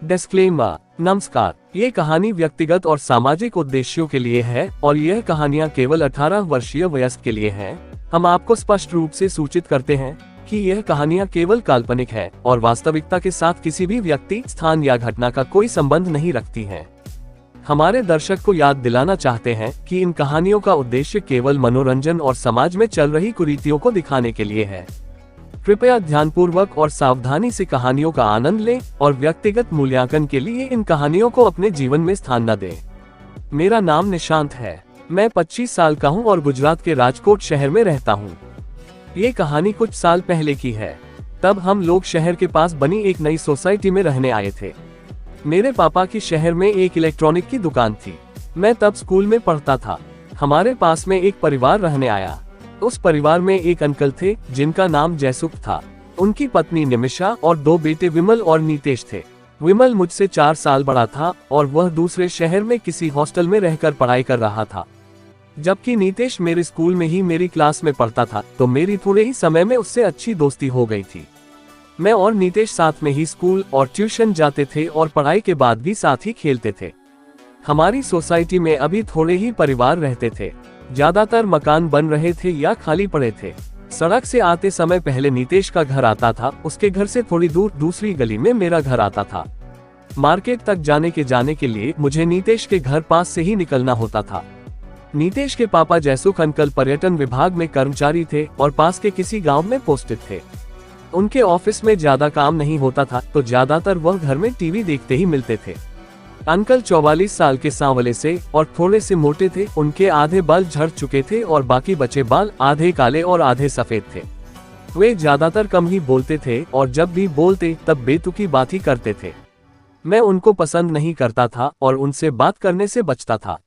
Disclaimer. नमस्कार, ये कहानी व्यक्तिगत और सामाजिक उद्देश्यों के लिए है और यह कहानियाँ केवल 18 वर्षीय वयस्क के लिए हैं। हम आपको स्पष्ट रूप से सूचित करते हैं कि यह कहानियाँ केवल काल्पनिक है और वास्तविकता के साथ किसी भी व्यक्ति, स्थान या घटना का कोई संबंध नहीं रखती हैं। हमारे दर्शक को याद दिलाना चाहते हैं कि इन कहानियों का उद्देश्य केवल मनोरंजन और समाज में चल रही कुरीतियों को दिखाने के लिए है। कृपया ध्यानपूर्वक और सावधानी से कहानियों का आनंद लें और व्यक्तिगत मूल्यांकन के लिए इन कहानियों को अपने जीवन में स्थान न दें। मेरा नाम निशांत है। मैं 25 साल का हूं और गुजरात के राजकोट शहर में रहता हूं। ये कहानी कुछ साल पहले की है। तब हम लोग शहर के पास बनी एक नई सोसाइटी में रहने आए थे। मेरे पापा की शहर में एक इलेक्ट्रॉनिक की दुकान थी। मैं तब स्कूल में पढ़ता था। हमारे पास में एक परिवार रहने आया। उस परिवार में एक अंकल थे जिनका नाम जयसुख था। उनकी पत्नी निमिषा और 2 बेटे विमल और नीतेश थे। विमल मुझसे 4 साल बड़ा था और वह दूसरे शहर में किसी हॉस्टल में रहकर पढ़ाई कर रहा था, जबकि नीतेश मेरे स्कूल में ही मेरी क्लास में पढ़ता था, तो मेरी थोड़े ही समय में उससे अच्छी दोस्ती हो गई थी। मैं और नीतेश साथ में ही स्कूल और ट्यूशन जाते थे और पढ़ाई के बाद भी साथ ही खेलते थे। हमारी सोसाइटी में अभी थोड़े ही परिवार रहते थे। ज्यादातर मकान बन रहे थे या खाली पड़े थे। सड़क से आते समय पहले नीतेश का घर आता था, उसके घर से थोड़ी दूर दूसरी गली में मेरा घर आता था। मार्केट तक जाने के लिए मुझे नीतेश के घर पास से ही निकलना होता था। नीतेश के पापा जयसुख अंकल पर्यटन विभाग में कर्मचारी थे और पास के किसी गांव में पोस्टेड थे। उनके ऑफिस में ज्यादा काम नहीं होता था, तो ज्यादातर वह घर में टीवी देखते ही मिलते थे। अंकल 44 साल के सांवले से और थोड़े से मोटे थे। उनके आधे बाल झड़ चुके थे और बाकी बचे बाल आधे काले और आधे सफेद थे। वे ज्यादातर कम ही बोलते थे और जब भी बोलते तब बेतुकी बात ही करते थे। मैं उनको पसंद नहीं करता था और उनसे बात करने से बचता था।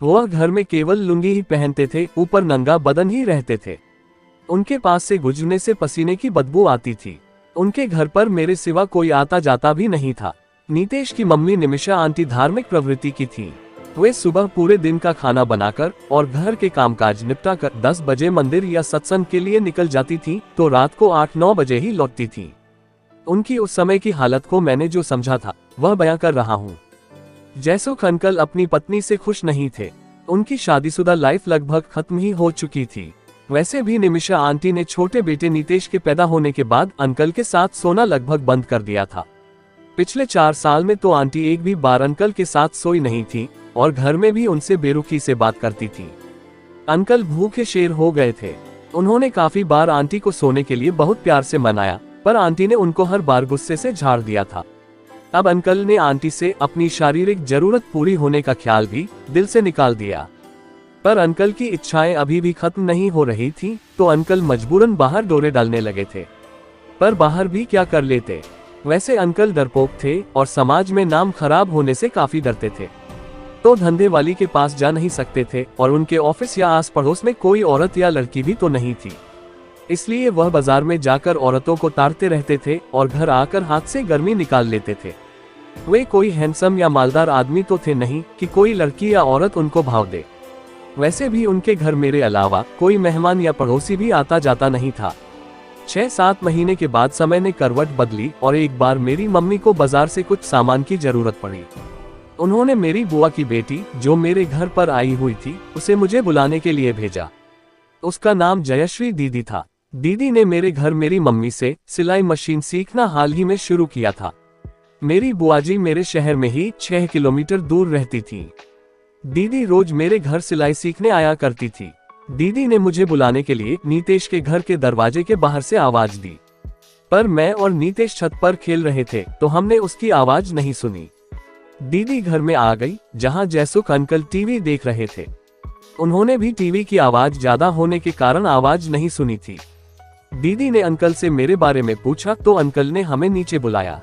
वह घर में केवल लुंगी ही पहनते थे, ऊपर नंगा बदन ही रहते थे। उनके पास से गुजरने से पसीने की बदबू आती थी। उनके घर पर मेरे सिवा कोई आता जाता भी नहीं था। नीतेश की मम्मी निमिषा आंटी धार्मिक प्रवृत्ति की थी। वे सुबह पूरे दिन का खाना बनाकर और घर के कामकाज निपटाकर 10 बजे मंदिर या सत्संग के लिए निकल जाती थी, तो रात को 8-9 बजे ही लौटती थी। उनकी उस समय की हालत को मैंने जो समझा था वह बयां कर रहा हूँ। जयसुख अंकल अपनी पत्नी से खुश नहीं थे। उनकी शादीशुदा लाइफ लगभग खत्म ही हो चुकी थी। वैसे भी निमिषा आंटी ने छोटे बेटे नीतेश के पैदा होने के बाद अंकल के साथ सोना लगभग बंद कर दिया था। पिछले 4 साल में तो आंटी एक भी बार अंकल के साथ सोई नहीं थी और घर में भी उनसे बेरुखी से बात करती थी। अंकल भूखे शेर हो गए थे। उन्होंने काफी बार आंटी को सोने के लिए बहुत प्यार से मनाया, पर आंटी ने उनको हर बार गुस्से से झाड़ दिया था। अब अंकल ने आंटी से अपनी शारीरिक जरूरत पूरी होने का ख्याल भी दिल से निकाल दिया, पर अंकल की इच्छाएं अभी भी खत्म नहीं हो रही थी, तो अंकल मजबूरन बाहर डोरे डालने लगे थे। पर बाहर भी क्या कर लेते। वैसे अंकल डरपोक थे और समाज में नाम खराब होने से काफी डरते थे, तो धंधे वाली के पास जा नहीं सकते थे और उनके ऑफिस या आस पड़ोस में कोई औरत या लड़की भी तो नहीं थी। इसलिए वह बाजार में जाकर औरतों को ताड़ते रहते थे और घर आकर हाथ से गर्मी निकाल लेते थे। वे कोई हैंडसम या मालदार आदमी तो थे नहीं कि कोई लड़की या औरत उनको भाव दे। वैसे भी उनके घर मेरे अलावा कोई मेहमान या पड़ोसी भी आता जाता नहीं था। 6-7 महीने के बाद समय ने करवट बदली और एक बार मेरी मम्मी को बाजार से कुछ सामान की जरूरत पड़ी। उन्होंने मेरी बुआ की बेटी, जो मेरे घर पर आई हुई थी, उसे मुझे बुलाने के लिए भेजा। उसका नाम जयश्री दीदी था। दीदी ने मेरे घर मेरी मम्मी से सिलाई मशीन सीखना हाल ही में शुरू किया था। मेरी बुआजी मेरे शहर में ही 6 किलोमीटर दूर रहती थी। दीदी रोज मेरे घर सिलाई सीखने आया करती थी। दीदी ने मुझे बुलाने के लिए नीतेश के घर के दरवाजे के बाहर से आवाज दी, पर मैं और नीतेश छत पर खेल रहे थे, तो हमने उसकी आवाज नहीं सुनी। दीदी घर में आ गई, जहां जयसुख अंकल टीवी देख रहे थे। उन्होंने भी टीवी की आवाज ज्यादा होने के कारण आवाज नहीं सुनी थी। दीदी ने अंकल से मेरे बारे में पूछा, तो अंकल ने हमें नीचे बुलाया।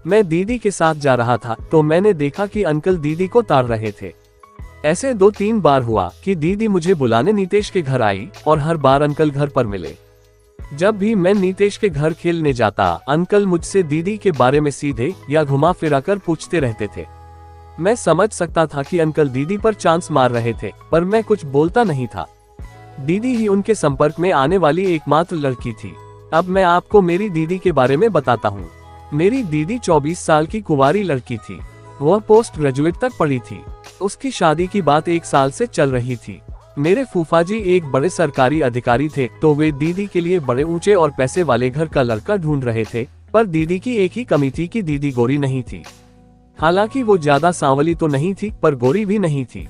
मैं दीदी के साथ जा रहा था, तो मैंने देखा कि अंकल दीदी को ताड़ रहे थे। ऐसे 2-3 बार हुआ कि दीदी मुझे बुलाने नीतेश के घर आई और हर बार अंकल घर पर मिले। जब भी मैं नीतेश के घर खेलने जाता, अंकल मुझसे दीदी के बारे में सीधे या घुमा फिरा कर पूछते रहते थे। मैं समझ सकता था कि अंकल दीदी पर चांस मार रहे थे, पर मैं कुछ बोलता नहीं था। दीदी ही उनके संपर्क में आने वाली एकमात्र लड़की थी। अब मैं आपको मेरी दीदी के बारे में बताता हूँ। मेरी दीदी 24 साल की कुंवारी लड़की थी। वह पोस्ट ग्रेजुएट तक पढ़ी थी। उसकी शादी की बात 1 साल से चल रही थी। मेरे फूफा जी एक बड़े सरकारी अधिकारी थे, तो वे दीदी के लिए बड़े ऊंचे और पैसे वाले घर का लड़का ढूंढ रहे थे। पर दीदी की एक ही कमी थी कि दीदी गोरी नहीं थी। हालांकि वो ज्यादा सांवली तो नहीं थी, पर गोरी भी नहीं थी।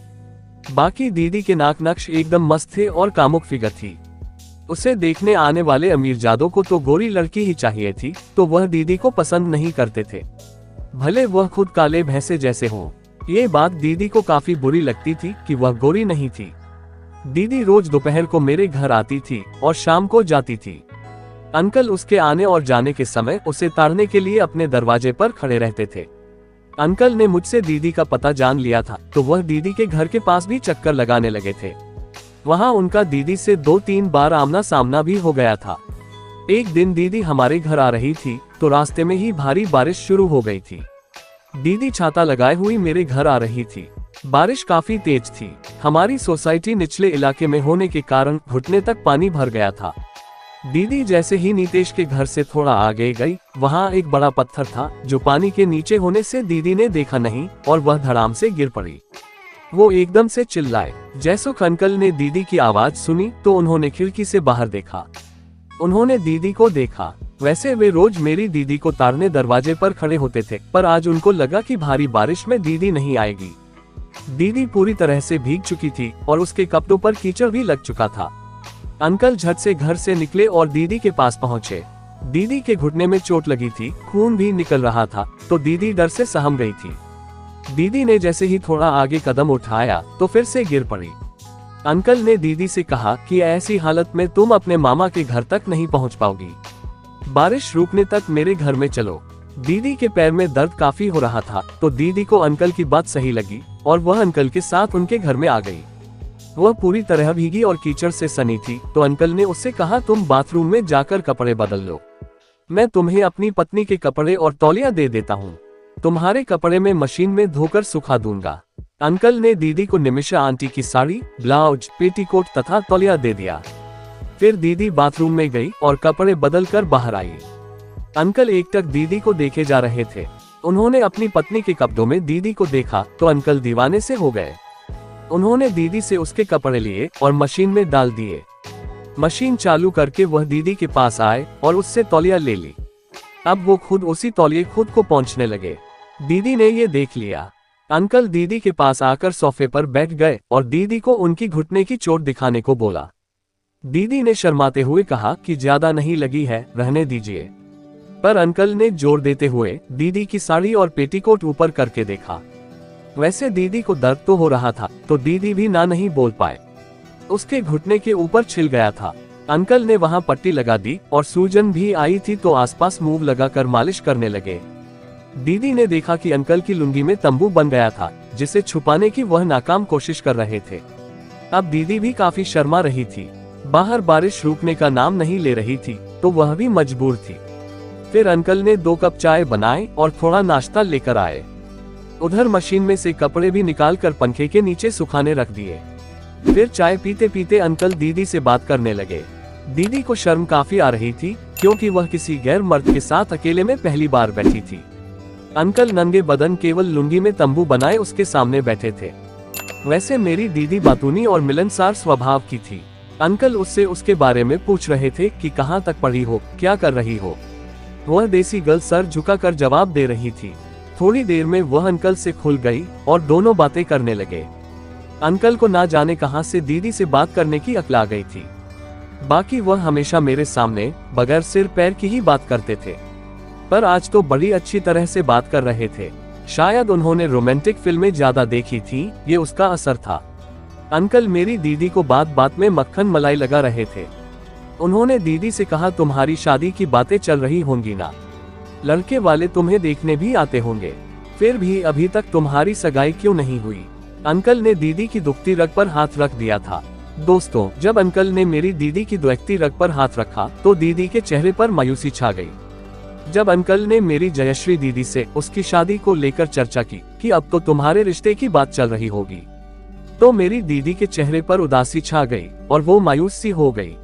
बाकी दीदी के नाक नक्श एकदम मस्त थे और कामुक फिगर थी। उसे देखने आने वाले अमीरजादों को तो गोरी लड़की ही चाहिए थी, तो वह दीदी को पसंद नहीं करते थे, भले वह खुद काले भैंसे जैसे हों। ये बात दीदी को काफी बुरी लगती थी कि वह गोरी नहीं थी। दीदी रोज दोपहर को मेरे घर आती थी और शाम को जाती थी। अंकल उसके आने और जाने के समय उसे ताड़ने के लिए अपने दरवाजे पर खड़े रहते थे। अंकल ने मुझसे दीदी का पता जान लिया था, तो वह दीदी के घर के पास भी चक्कर लगाने लगे थे। वहां उनका दीदी से 2-3 बार आमना सामना भी हो गया था। एक दिन दीदी हमारे घर आ रही थी, तो रास्ते में ही भारी बारिश शुरू हो गई थी। दीदी छाता लगाए हुई मेरे घर आ रही थी। बारिश काफी तेज थी। हमारी सोसाइटी निचले इलाके में होने के कारण घुटने तक पानी भर गया था। दीदी जैसे ही नीतेश के घर से थोड़ा आगे गई, वहां एक बड़ा पत्थर था जो पानी के नीचे होने से दीदी ने देखा नहीं और वह धड़ाम से गिर पड़ी। वो एकदम से चिल्लाए। जैसो अंकल ने दीदी की आवाज सुनी तो उन्होंने खिड़की से बाहर देखा। उन्होंने दीदी को देखा। वैसे वे रोज मेरी दीदी को ताड़ने दरवाजे पर खड़े होते थे, पर आज उनको लगा कि भारी बारिश में दीदी नहीं आएगी। दीदी पूरी तरह से भीग चुकी थी और उसके कपड़ों पर कीचड़ भी लग चुका था। अंकल झट से घर से निकले और दीदी के पास पहुंचे। दीदी के घुटने में चोट लगी थी, खून भी निकल रहा था, तो दीदी डर से सहम गई थी। दीदी ने जैसे ही थोड़ा आगे कदम उठाया तो फिर से गिर पड़ी। अंकल ने दीदी से कहा कि ऐसी हालत में तुम अपने मामा के घर तक नहीं पहुंच पाओगी, बारिश रुकने तक मेरे घर में चलो। दीदी के पैर में दर्द काफी हो रहा था, तो दीदी को अंकल की बात सही लगी और वह अंकल के साथ उनके घर में आ गई। वह पूरी तरह भीगी और कीचड़ से सनी थी, तो अंकल ने उससे कहा, तुम बाथरूम में जाकर कपड़े बदल लो, मैं तुम्हें अपनी पत्नी के कपड़े और तौलिया दे देता हूँ। तुम्हारे कपड़े में मशीन में धोकर सुखा दूंगा। अंकल ने दीदी को निमिषा आंटी की साड़ी, ब्लाउज, पेटीकोट तथा तौलिया दे दिया। फिर दीदी बाथरूम में गई और कपड़े बदलकर बाहर आई। अंकल एकटक दीदी को देखे जा रहे थे। उन्होंने अपनी पत्नी के कपड़ों में दीदी को देखा तो अंकल दीवाने से हो गए। उन्होंने दीदी से उसके कपड़े लिए और मशीन में डाल दिए। मशीन चालू करके वह दीदी के पास आए और उससे तौलिया ले ली। अब वो खुद उसी तौलिए खुद को पोंछने लगे। दीदी ने ये देख लिया। अंकल दीदी के पास आकर सोफे पर बैठ गए और दीदी को उनकी घुटने की चोट दिखाने को बोला। दीदी ने शर्माते हुए कहा कि ज्यादा नहीं लगी है, रहने दीजिए। पर अंकल ने जोर देते हुए दीदी की साड़ी और पेटीकोट ऊपर करके देखा। वैसे दीदी को दर्द तो हो रहा था, तो दीदी भी ना नहीं बोल पाए। उसके घुटने के ऊपर छिल गया था। अंकल ने वहां पट्टी लगा दी और सूजन भी आई थी, तो आसपास मूव लगाकर मालिश करने लगे। दीदी ने देखा कि अंकल की लुंगी में तंबू बन गया था, जिसे छुपाने की वह नाकाम कोशिश कर रहे थे। अब दीदी भी काफी शर्मा रही थी। बाहर बारिश रुकने का नाम नहीं ले रही थी, तो वह भी मजबूर थी। फिर अंकल ने 2 कप चाय बनाए और थोड़ा नाश्ता लेकर आए। उधर मशीन में से कपड़े भी निकालकर पंखे के नीचे सुखाने रख दिए। फिर चाय पीते पीते अंकल दीदी से बात करने लगे। दीदी को शर्म काफी आ रही थी, क्योंकि वह किसी गैर मर्द के साथ अकेले में पहली बार बैठी थी। अंकल नंगे बदन केवल लुंगी में तंबू बनाए उसके सामने बैठे थे। वैसे मेरी दीदी बातूनी और मिलनसार स्वभाव की थी। अंकल उससे उसके बारे में पूछ रहे थे कि कहाँ तक पढ़ी हो, क्या कर रही हो। वह देसी गर्ल सर झुकाकर जवाब दे रही थी। थोड़ी देर में वह अंकल से खुल गई और दोनों बातें करने लगे। अंकल को ना जाने कहां से दीदी से बात करने की अक्ल आ गई थी। बाकी वह हमेशा मेरे सामने बगैर सिर पैर की ही बात करते थे, पर आज तो बड़ी अच्छी तरह से बात कर रहे थे। शायद उन्होंने रोमांटिक फिल्में ज्यादा देखी थी, ये उसका असर था। अंकल मेरी दीदी को बात बात में मक्खन मलाई लगा रहे थे। उन्होंने दीदी से कहा, तुम्हारी शादी की बातें चल रही होंगी ना, लड़के वाले तुम्हें देखने भी आते होंगे, फिर भी अभी तक तुम्हारी सगाई क्यों नहीं हुई। अंकल ने दीदी की दुखती रग पर हाथ रख दिया था। दोस्तों, जब अंकल ने मेरी दीदी की दुखती रग पर हाथ रखा तो दीदी के चेहरे पर मायूसी छा गई। जब अंकल ने मेरी जयश्री दीदी से उसकी शादी को लेकर चर्चा की कि अब तो तुम्हारे रिश्ते की बात चल रही होगी, तो मेरी दीदी के चेहरे पर उदासी छा गई और वो मायूस सी हो गई।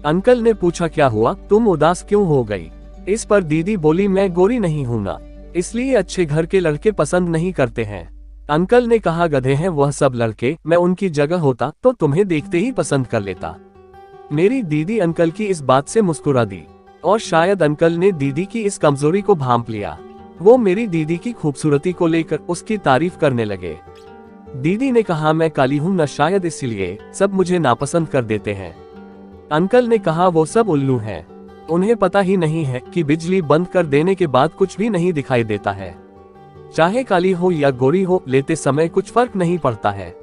अंकल ने पूछा, क्या हुआ, तुम उदास क्यों हो गई। इस पर दीदी बोली, मैं गोरी नहीं हूं ना, इसलिए अच्छे घर के लड़के पसंद नहीं करते हैं। अंकल ने कहा, गधे हैं वह सब लड़के, मैं उनकी जगह होता तो तुम्हें देखते ही पसंद कर लेता। मेरी दीदी अंकल की इस बात से मुस्कुरा दी और शायद अंकल ने दीदी की इस कमजोरी को भांप लिया। वो मेरी दीदी की खूबसूरती को लेकर उसकी तारीफ करने लगे। दीदी ने कहा, मैं काली हूं ना, शायद इसलिए सब मुझे नापसंद कर देते हैं। अंकल ने कहा, वो सब उल्लू हैं, उन्हें पता ही नहीं है कि बिजली बंद कर देने के बाद कुछ भी नहीं दिखाई देता है। चाहे काली हो या गोरी हो, लेते समय कुछ फर्क नहीं पड़ता है।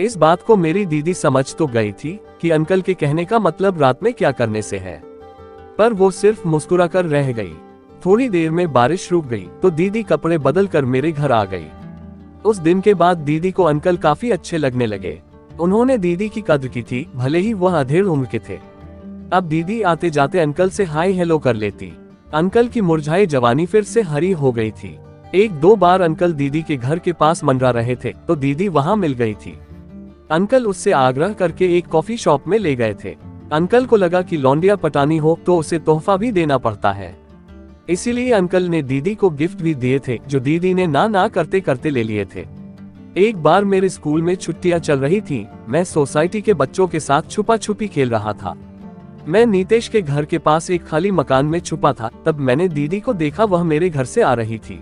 इस बात को मेरी दीदी समझ तो गई थी कि अंकल के कहने का मतलब रात में क्या करने से है, पर वो सिर्फ मुस्कुरा कर रह गई। थोड़ी देर में बारिश रुक गई तो दीदी कपड़े बदल कर मेरे घर आ गई। उस दिन के बाद दीदी को अंकल काफी अच्छे लगने लगे। उन्होंने दीदी की कद्र की थी, भले ही वह अधेड़ उम्र के थे। अब दीदी आते जाते अंकल से हाय हेलो कर लेती। अंकल की मुरझाई जवानी फिर से हरी हो गई थी। एक दो बार अंकल दीदी के घर के पास मंडरा रहे थे तो दीदी वहां मिल गई थी। अंकल उससे आग्रह करके एक कॉफी शॉप में ले गए थे। अंकल को लगा कि लौंडिया पटानी हो तो उसे तोहफा भी देना पड़ता है, इसीलिए अंकल ने दीदी को गिफ्ट भी दिए थे, जो दीदी ने ना करते करते ले लिए थे। एक बार मेरे स्कूल में छुट्टियां चल रही थी, मैं सोसाइटी के बच्चों के साथ छुपा छुपी खेल रहा था। मैं नीतेश के घर के पास एक खाली मकान में छुपा था। तब मैंने दीदी को देखा, वह मेरे घर से आ रही थी।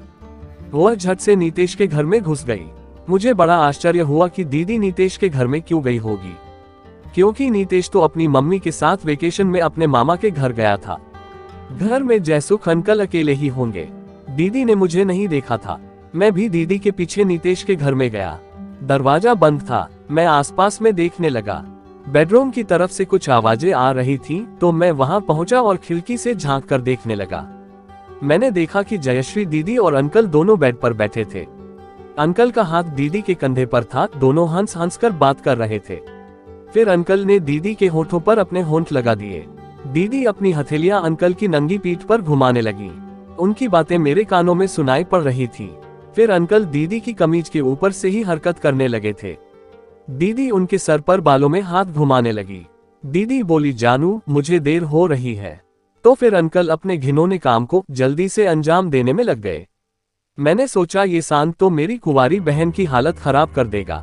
वह झट से नीतेश के घर में घुस गई। मुझे बड़ा आश्चर्य हुआ कि दीदी नीतेश के घर में क्यों गई होगी, क्योंकि नीतेश तो अपनी मम्मी के साथ वेकेशन में अपने मामा के घर गया था। घर में जयसुख अंकल अकेले ही होंगे। दीदी ने मुझे नहीं देखा था। मैं भी दीदी के पीछे नीतेश के घर में गया। दरवाजा बंद था। मैं आसपास में देखने लगा। बेडरूम की तरफ से कुछ आवाजें आ रही थीं, तो मैं वहां पहुंचा और खिड़की से झांक कर देखने लगा। मैंने देखा कि जयश्री दीदी और अंकल दोनों बेड पर बैठे थे। अंकल का हाथ दीदी के कंधे पर था, दोनों हंस हंस कर बात कर रहे थे। फिर अंकल ने दीदी के होठों पर अपने होंठ लगा दिए। दीदी अपनी हथेलियां अंकल की नंगी पीठ पर घुमाने लगी। उनकी बातें मेरे कानों में सुनाई पड़ रही थी। फिर अंकल दीदी की कमीज के ऊपर से ही हरकत करने लगे थे। दीदी उनके सर पर बालों में हाथ घुमाने लगी। दीदी बोली, जानू मुझे देर हो रही है। तो फिर अंकल अपने घिनौने काम को जल्दी से अंजाम देने में लग गए। मैंने सोचा ये शांत तो मेरी कुंवारी बहन की हालत खराब कर देगा।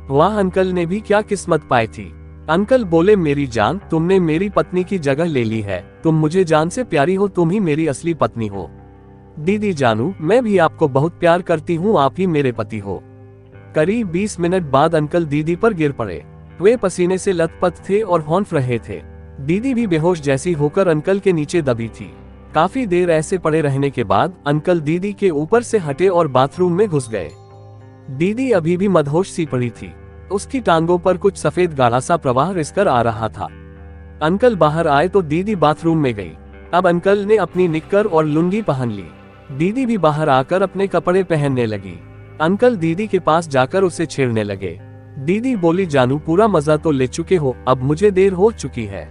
वाह, अंकल ने भी क्या किस्मत पाई थी। अंकल बोले, मेरी जान, तुमने मेरी पत्नी की जगह ले ली है। तुम मुझे जान से प्यारी हो, तुम ही मेरी असली पत्नी हो। दीदी जानू, मैं भी आपको बहुत प्यार करती हूँ, आप ही मेरे पति हो। करीब 20 मिनट बाद अंकल दीदी पर गिर पड़े। वे पसीने से लथपथ थे और हौंफ रहे थे। दीदी भी बेहोश जैसी होकर अंकल के नीचे दबी थी। काफी देर ऐसे पड़े रहने के बाद अंकल दीदी के ऊपर से हटे और बाथरूम में घुस गए। दीदी अभी भी मदहोश सी पड़ी थी। उसकी टांगों पर कुछ सफेद गाढ़ा सा प्रवाह रिसकर आ रहा था। अंकल बाहर आए तो दीदी बाथरूम में गई। अब अंकल ने अपनी निक्कर और लुंगी पहन ली। दीदी भी बाहर आकर अपने कपड़े पहनने लगी। अंकल दीदी के पास जाकर उसे छेड़ने लगे। दीदी बोली, जानू पूरा मजा तो ले चुके हो, अब मुझे देर हो चुकी है,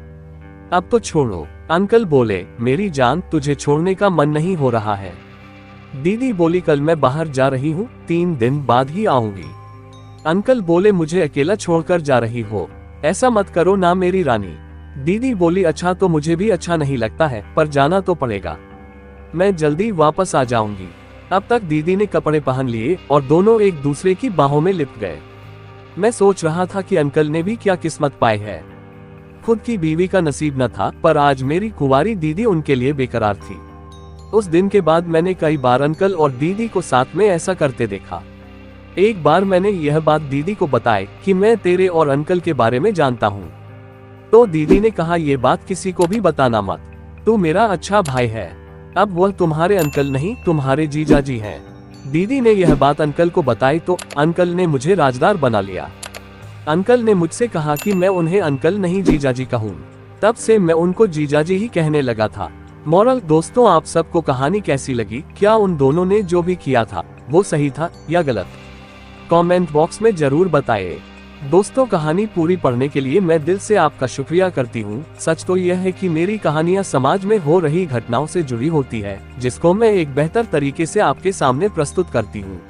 अब तो छोड़ो। अंकल बोले, मेरी जान, तुझे छोड़ने का मन नहीं हो रहा है। दीदी बोली, कल मैं बाहर जा रही हूँ, 3 दिन बाद ही आऊंगी। अंकल बोले, मुझे अकेला छोड़कर जा रही हो, ऐसा मत करो ना मेरी रानी। दीदी बोली, अच्छा तो मुझे भी अच्छा नहीं लगता है, पर जाना तो पड़ेगा, मैं जल्दी वापस आ जाऊंगी। अब तक दीदी ने कपड़े पहन लिए और दोनों एक दूसरे की बाहों में लिपट गए। मैं सोच रहा था कि अंकल ने भी क्या किस्मत पाई है। खुद की बीवी का नसीब न था, पर आज मेरी कुंवारी दीदी उनके लिए बेकरार थी। उस दिन के बाद मैंने कई बार अंकल और दीदी को साथ में ऐसा करते देखा। एक बार मैंने यह बात दीदी को बताई कि मैं तेरे और अंकल के बारे में जानता हूँ, तो दीदी ने कहा, ये बात किसी को भी बताना मत, तू मेरा अच्छा भाई है। अब वह तुम्हारे अंकल नहीं, तुम्हारे जीजा जी हैं। दीदी ने यह बात अंकल को बताई तो अंकल ने मुझे राजदार बना लिया। अंकल ने मुझसे कहा कि मैं उन्हें अंकल नहीं जीजा जी कहूँ। तब से मैं उनको जीजा जी ही कहने लगा था। मॉरल, दोस्तों, आप सबको कहानी कैसी लगी? क्या उन दोनों ने जो भी किया था वो सही था या गलत? कमेंट बॉक्स में जरूर बताइए। दोस्तों, कहानी पूरी पढ़ने के लिए मैं दिल से आपका शुक्रिया करती हूँ। सच तो यह है कि मेरी कहानियाँ समाज में हो रही घटनाओं से जुड़ी होती है, जिसको मैं एक बेहतर तरीके से आपके सामने प्रस्तुत करती हूँ।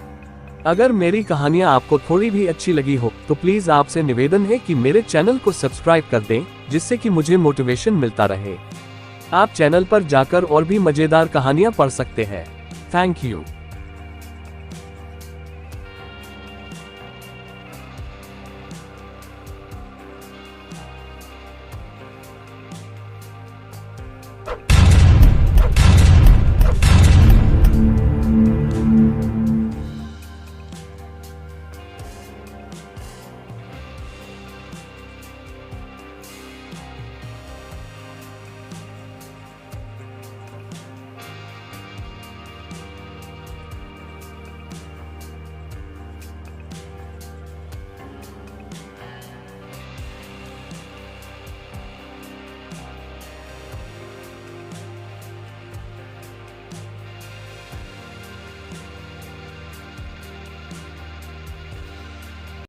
अगर मेरी कहानियाँ आपको थोड़ी भी अच्छी लगी हो तो प्लीज आपसे निवेदन है कि मेरे चैनल को सब्सक्राइब कर दें, जिससे कि मुझे मोटिवेशन मिलता रहे। आप चैनल पर जाकर और भी मजेदार कहानियाँ पढ़ सकते हैं। Thank you.